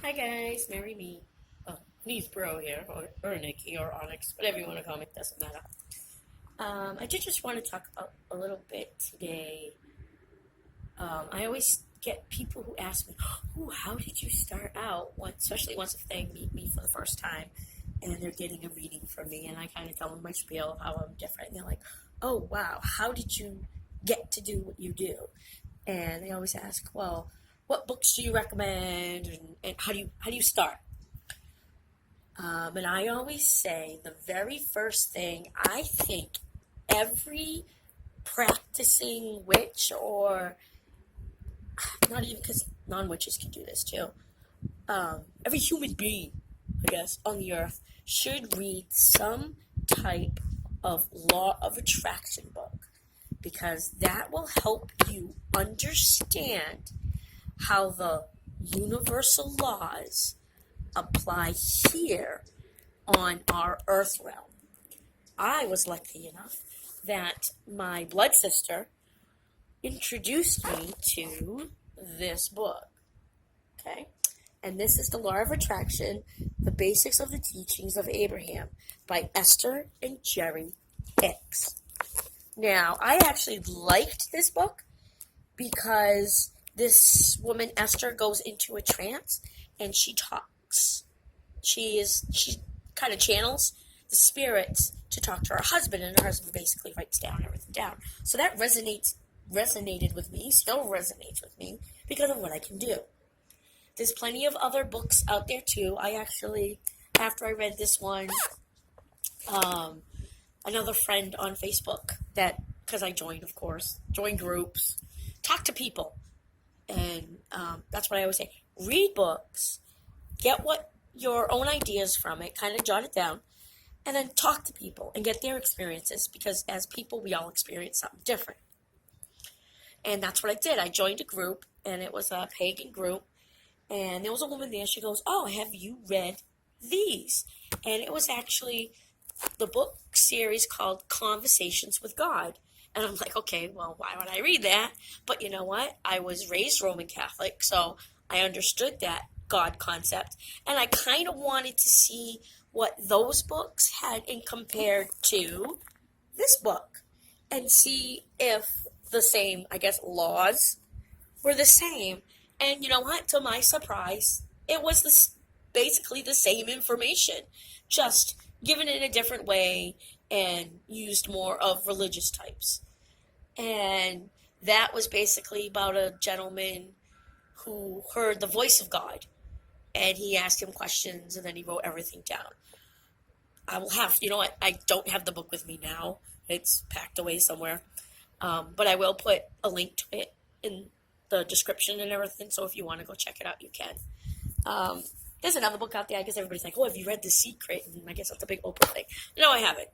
Hi guys, marry me. Oh, Neith Bro here, or Nikki, or Onyx, whatever you want to call me, doesn't matter. I did just want to talk about a little bit today. I always get people who ask me, "Ooh, how did you start out?" Especially once if they meet me for the first time, and they're getting a reading from me, and I kind of tell them my spiel, how I'm different, and they're like, "Oh wow, how did you get to do what you do?" And they always ask, "Well, what books do you recommend, and how do you start?" And I always say the very first thing I think every practicing witch, or not even, because non-witches can do this too, every human being, I guess, on the earth should read some type of law of attraction book, because that will help you understand how the universal laws apply here on our earth realm. I was lucky enough that my blood sister introduced me to this book. Okay? And this is The Law of Attraction, The Basics of the Teachings of Abraham by Esther and Jerry Hicks. Now, I actually liked this book because this woman, Esther, goes into a trance and she talks. She kind of channels the spirits to talk to her husband, and her husband basically writes everything down. So that resonated with me, still resonates with me, because of what I can do. There's plenty of other books out there too. I actually, after I read this one, another friend on Facebook, that, because I joined, of course, join groups, talk to people, and that's what I always say. Read books, get what your own ideas from it, kind of jot it down, and then talk to people and get their experiences, because as people, we all experience something different. And that's what I did. I joined a group, and it was a pagan group, and there was a woman there. She goes, "Oh, have you read these?" And it was actually the book series called Conversations with God. And I'm like, okay, well, why would I read that? But you know what? I was raised Roman Catholic, so I understood that God concept. And I kind of wanted to see what those books had in compared to this book, and see if the same, I guess, laws were the same. And you know what? To my surprise, it was basically the same information, just given in a different way and used more of religious types. And that was basically about a gentleman who heard the voice of God, and he asked him questions, and then he wrote everything down. I will have, you know what? I don't have the book with me now. It's packed away somewhere. But I will put a link to it in the description and everything, so if you want to go check it out, you can. There's another book out there. I guess everybody's like, "Oh, have you read The Secret?" And I guess that's a big Oprah thing. No, I haven't,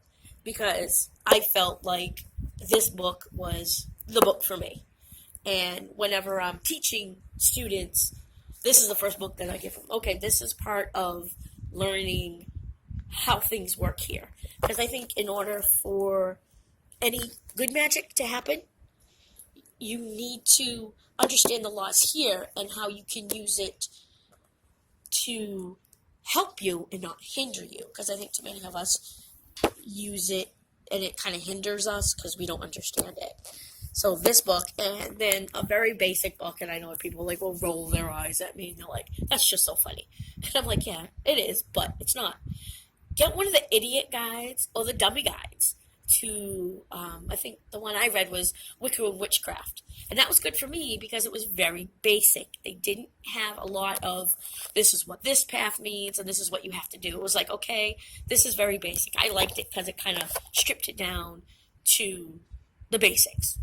because I felt like this book was the book for me. And whenever I'm teaching students, this is the first book that I give them. Okay, this is part of learning how things work here. Because I think in order for any good magic to happen, you need to understand the laws here and how you can use it to help you and not hinder you. Because I think too many of us use it and it kind of hinders us because we don't understand it. So this book, and then a very basic book, and I know people like will roll their eyes at me, and they're like, "That's just so funny." And I'm like, yeah, it is, but it's not. Get one of the idiot guides or the dummy guides to, I think the one I read was Witchcraft. And that was good for me because it was very basic. They didn't have a lot of, this is what this path means and this is what you have to do. It was like, okay, this is very basic. I liked it because it kind of stripped it down to the basics.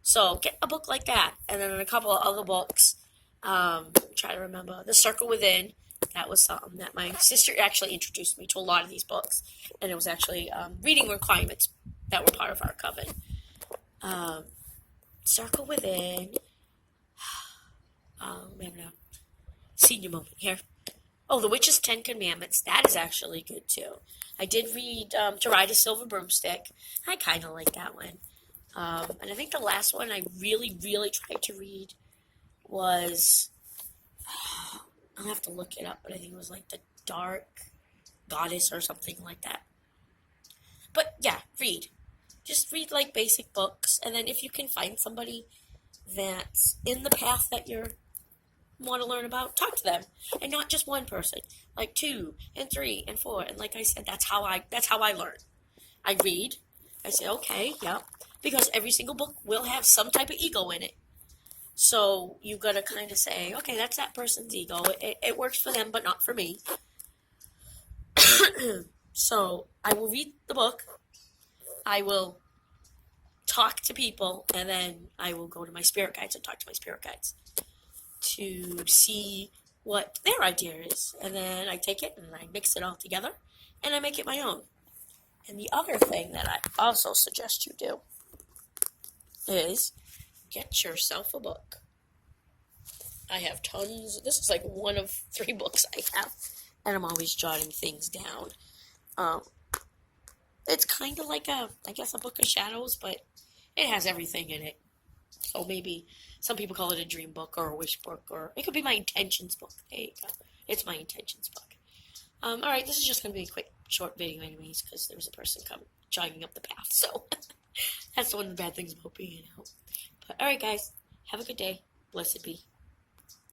So get a book like that. And then a couple of other books. Try to remember. The Circle Within. That was something that my sister actually introduced me to a lot of these books. And it was actually reading requirements that were part of our coven. Circle Within. We have a senior moment here. Oh, The Witch's 10 Commandments. That is actually good too. I did read To Ride a Silver Broomstick. I kind of like that one. And I think the last one I really, really tried to read was I'll have to look it up, but I think it was like the Dark Goddess or something like that. But yeah, read. Just read like basic books, and then if you can find somebody that's in the path that you want to learn about, talk to them, and not just one person, like 2 and 3 and 4. And like I said, that's how I learn. I read. I say, okay, yeah, because every single book will have some type of ego in it. So you gotta kind of say, okay, that's that person's ego. It works for them, but not for me. So I will read the book. I will talk to people, and then I will go to my spirit guides and talk to my spirit guides to see what their idea is. And then I take it and I mix it all together and I make it my own. And the other thing that I also suggest you do is get yourself a book. I have tons. This is like one of 3 books I have, and I'm always jotting things down. It's kind of like a book of shadows, but it has everything in it. So maybe some people call it a dream book or a wish book, or it could be my intentions book. There you go. It's my intentions book. Alright, this is just going to be a quick, short video anyways, because there was a person jogging up the path, so that's one of the bad things about being out. But alright guys, have a good day. Blessed be.